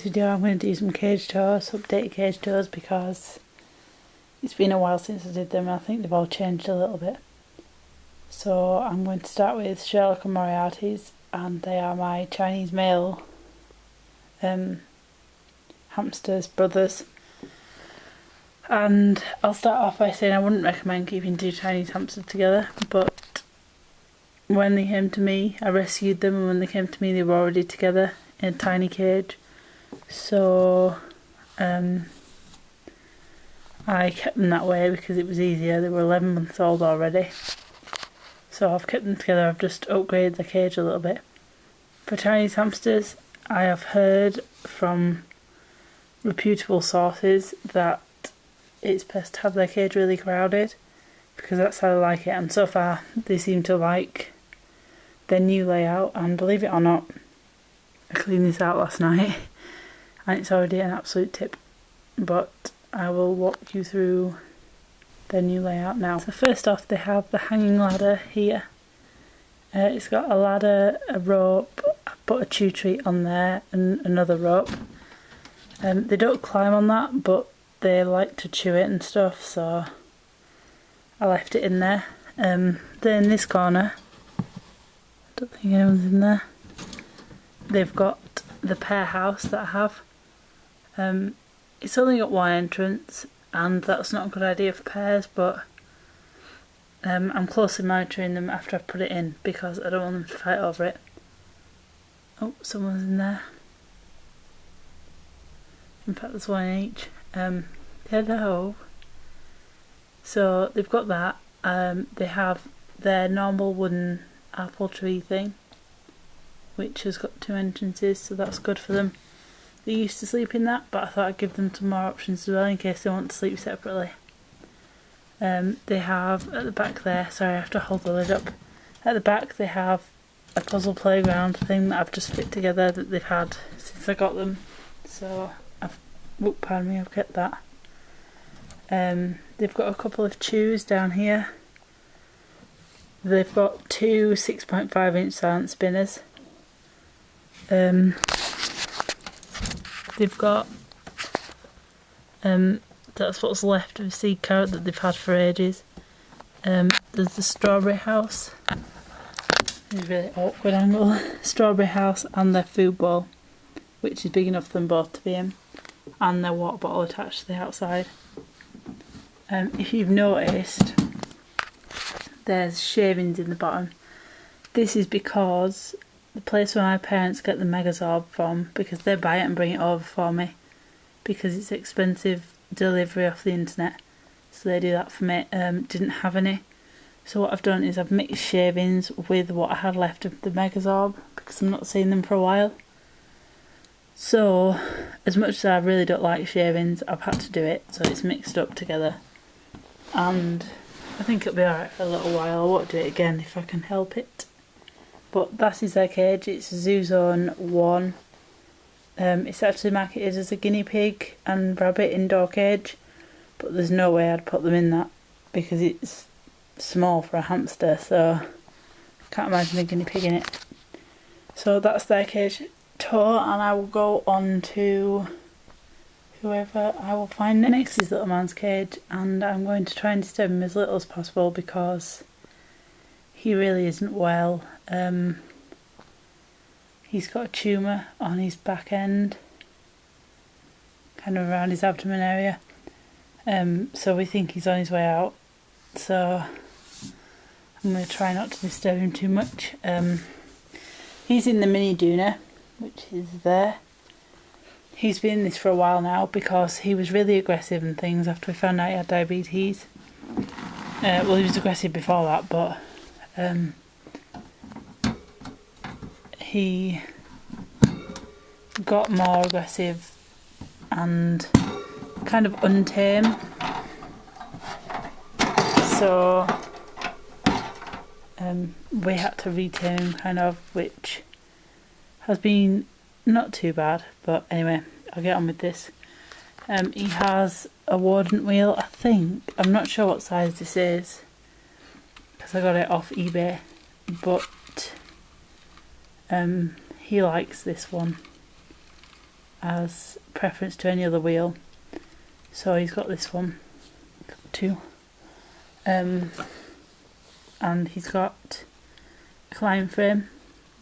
video I'm going to do some cage tours, updated cage tours, because it's been a while since I did them and I think they've all changed a little bit. So I'm going to start with Sherlock and Moriarty's, and they are my Chinese male hamsters, brothers. And I'll start off by saying I wouldn't recommend keeping two Chinese hamsters together, but when they came to me, I rescued them, and when they came to me they were already together in a tiny cage. So I kept them that way because it was easier. They were 11 months old already. So I've kept them together. I've just upgraded the cage a little bit. For Chinese hamsters, I have heard from reputable sources that it's best to have their cage really crowded, because that's how they like it, and so far they seem to like their new layout. And believe it or not, I cleaned this out last night and it's already an absolute tip, but I will walk you through their new layout now. So first off, they have the hanging ladder here. It's got a ladder, a rope, I put a chew treat on there and another rope. They don't climb on that, but they like to chew it and stuff, so I left it in there. Then in this corner, I don't think anyone's in there, they've got the pair house that I have. It's only got one entrance, and that's not a good idea for pairs, but I'm closely monitoring them after I put it in because I don't want them to fight over it. Oh, someone's in there. In fact, there's one in each. Hello. So they've got that. They have their normal wooden apple tree thing, which has got two entrances, so that's good for them. They used to sleep in that, but I thought I'd give them some more options as well in case they want to sleep separately. They have at the back there, sorry I have to hold the lid up, at the back they have a puzzle playground thing that I've just fit together that they've had since I got them, so pardon me, I've kept that. They've got a couple of chews down here. They've got two 6.5 inch silent spinners. They've got that's what's left of seed carrot that they've had for ages. There's the strawberry house. It's a really awkward angle. Strawberry house and their food bowl, which is big enough for them both to be in, and their water bottle attached to the outside. If you've noticed, there's shavings in the bottom. This is because the place where my parents get the Megazorb from, because they buy it and bring it over for me, because it's expensive delivery off the internet, so they do that for me, didn't have any. So what I've done is I've mixed shavings with what I had left of the Megazorb, because I'm not seeing them for a while. So as much as I really don't like shavings, I've had to do it, so it's mixed up together, and I think it'll be alright for a little while. I won't do it again if I can help it. But that is their cage. It's Zoo Zone 1. It's actually marketed as a guinea pig and rabbit indoor cage, but there's no way I'd put them in that because it's small for a hamster, so I can't imagine a guinea pig in it. So that's their cage tour, and I will go on to whoever I will find next. Is Little Man's cage, and I'm going to try and disturb him as little as possible because he really isn't well. He's got a tumour on his back end, kind of around his abdomen area, so we think he's on his way out, so I'm going to try not to disturb him too much. He's in the mini doona, which is there. He's been in this for a while now because he was really aggressive and things after we found out he had diabetes. Well, he was aggressive before that, but he got more aggressive and kind of untamed, so we had to retame him kind of, which has been not too bad, but anyway, I'll get on with this. He has a Warden wheel, I think. I'm not sure what size this is because I got it off eBay, but he likes this one. as preference to any other wheel. So he's got this one, two, and he's got a climb frame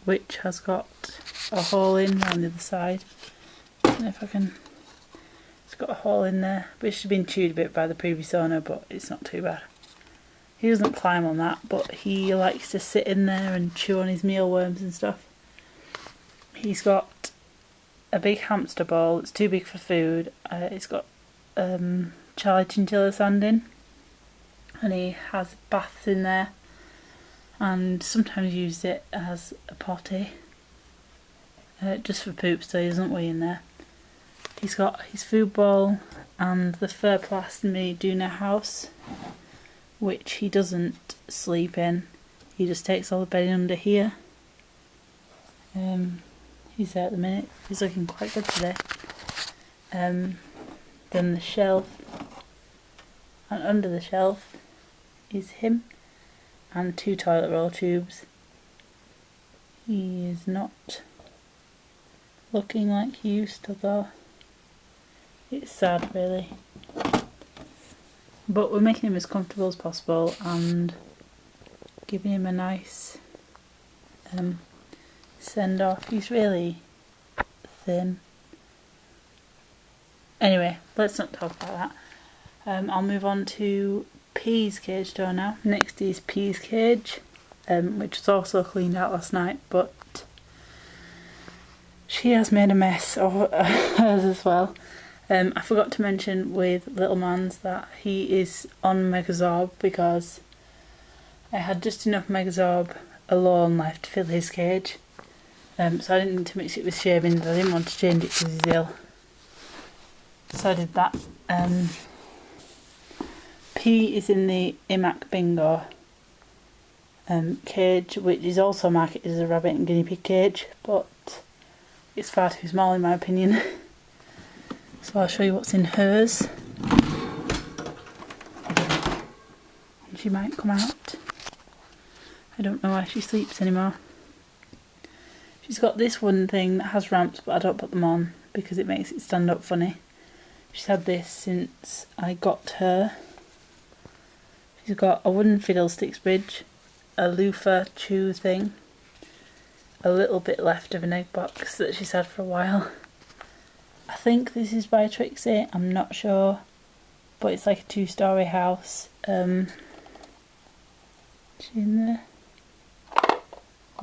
which has got a hole in on the other side. I don't know if I can. It's got a hole in there, which has been chewed a bit by the previous owner, but it's not too bad. He doesn't climb on that, but he likes to sit in there and chew on his mealworms and stuff. He's got a big hamster ball. It's too big for food. It's got Charlie Chinchilla sand in, and he has baths in there, and sometimes uses it as a potty, just for poop, so he doesn't wee in there. He's got his food bowl and the fur plast mini doona house, which he doesn't sleep in. He just takes all the bedding under here. He's there at the minute. He's looking quite good today. Then the shelf, and under the shelf is him and 2 toilet roll tubes. He is not looking like he used to though. It's sad really. But we're making him as comfortable as possible and giving him a nice send off. He's really thin. Anyway, let's not talk about that. I'll move on to P's cage door now. Next is P's cage, which was also cleaned out last night, but she has made a mess of hers as well. I forgot to mention with Little Man's that he is on Megazorb because I had just enough Megazorb alone left to fill his cage. So I didn't need to mix it with shavings. I didn't want to change it because he's ill. So I did that. P is in the IMAC Bingo cage, which is also marketed as a rabbit and guinea pig cage, but it's far too small in my opinion. So I'll show you what's in hers. And she might come out. I don't know why she sleeps anymore. She's got this wooden thing that has ramps, but I don't put them on because it makes it stand up funny. She's had this since I got her. She's got a wooden fiddlesticks bridge, a loofah chew thing, a little bit left of an egg box that she's had for a while. I think this is by Trixie, I'm not sure, but it's like a 2-story house. Is she in there?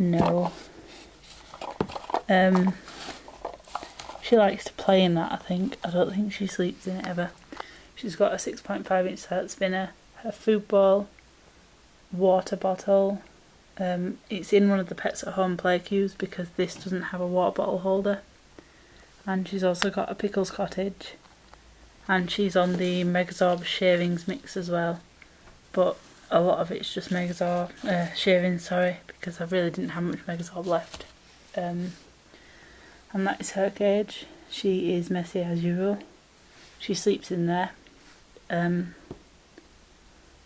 No. She likes to play in that, I think. I don't think she sleeps in it ever. She's got a 6.5-inch silent spinner, her food bowl, water bottle. It's in one of the Pets at Home play cubes because this doesn't have a water bottle holder. And she's also got a pickles cottage. And she's on the Megazorb shavings mix as well. But a lot of it's just Megazorb shavings, sorry, because I really didn't have much Megazorb left. And that is her cage. She is messy as usual. She sleeps in there.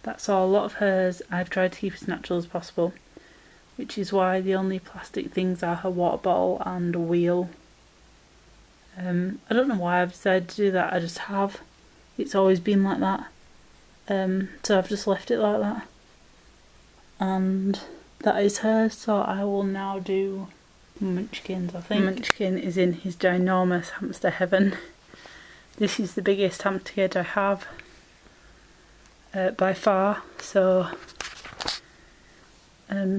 That's all. A lot of hers I've tried to keep as natural as possible, which is why the only plastic things are her water bottle and a wheel. I don't know why I've decided to do that, I just have. It's always been like that. So I've just left it like that. And that is hers, so I will now do Munchkin's, I think. Munchkin is in his ginormous hamster heaven. This is the biggest hamster cage I have by far, so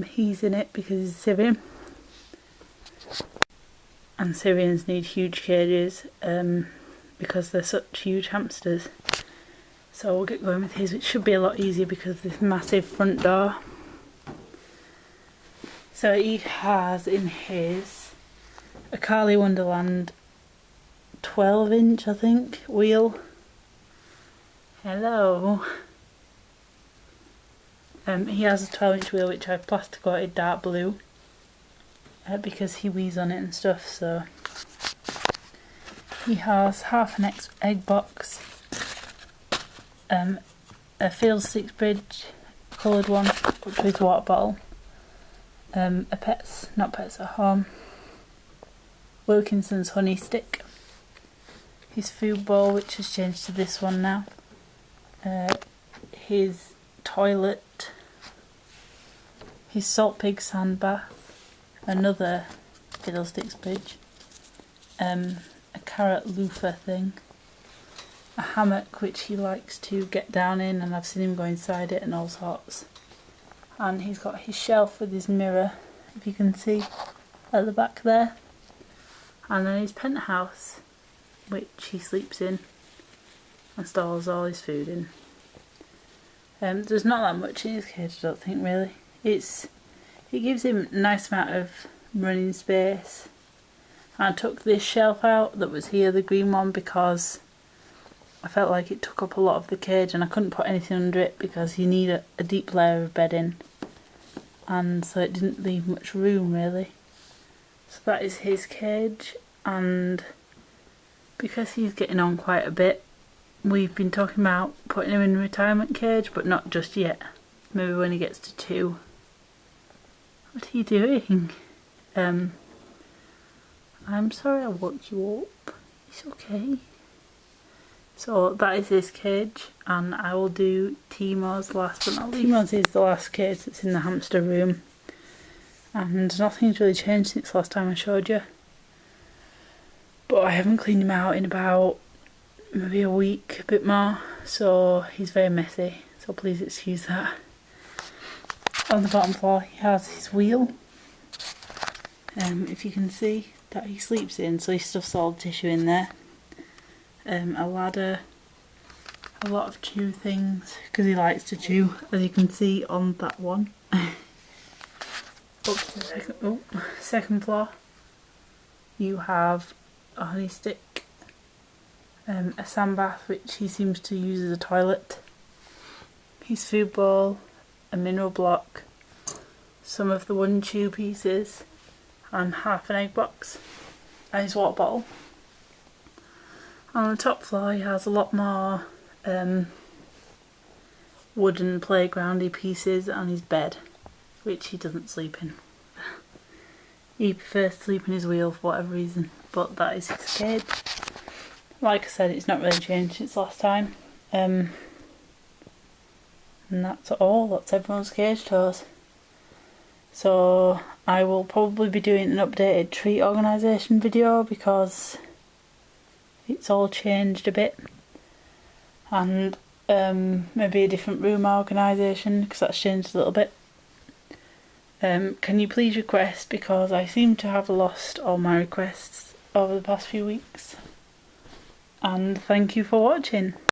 he's in it because he's Syrian. And Syrians need huge cages because they're such huge hamsters. So we'll get going with his, which should be a lot easier because of this massive front door. So he has in his a Carly Wonderland 12-inch, I think, wheel. Hello. He has a 12-inch wheel which I've plastic coated dark blue because he wees on it and stuff. So he has half an egg box, a fiddlesticks bridge, coloured one, which is water bottle, a not Pets at Home, Wilkinson's honey stick, his food bowl, which has changed to this one now, his toilet, his salt pig sand bath, another fiddlesticks bridge, a carrot loofah thing, a hammock which he likes to get down in, and I've seen him go inside it and all sorts. And he's got his shelf with his mirror, if you can see at the back there, and then his penthouse which he sleeps in and stores all his food in. There's not that much in his cage, I don't think, really. It gives him a nice amount of running space. I took this shelf out that was here, the green one, because I felt like it took up a lot of the cage and I couldn't put anything under it because you need a deep layer of bedding, and so it didn't leave much room really. So that is his cage, and because he's getting on quite a bit, we've been talking about putting him in a retirement cage, but not just yet. Maybe when he gets to 2. What are you doing? I'm sorry I woke you up. It's okay. So that is his cage, and I will do Timo's last but not least. Timo's is the last cage that's in the hamster room, and nothing's really changed since last time I showed you. But I haven't cleaned him out in about maybe a week, a bit more, so he's very messy, so please excuse that. On the bottom floor he has his wheel, if you can see, that he sleeps in, so he stuffs all the tissue in there. A ladder, a lot of chew things, because he likes to chew, as you can see on that one. Up to the second floor you have a honey stick, a sand bath which he seems to use as a toilet, his food bowl, a mineral block, some of the wooden chew pieces, and half an egg box, and his water bottle. On the top floor he has a lot more wooden playgroundy pieces on his bed, which he doesn't sleep in. He prefers to sleep in his wheel for whatever reason, but that is his cage. Like I said, it's not really changed since last time. And that's all, that's everyone's cage tours. So I will probably be doing an updated treat organisation video because it's all changed a bit, and maybe a different room organisation because that's changed a little bit. Can you please request, because I seem to have lost all my requests over the past few weeks, and thank you for watching.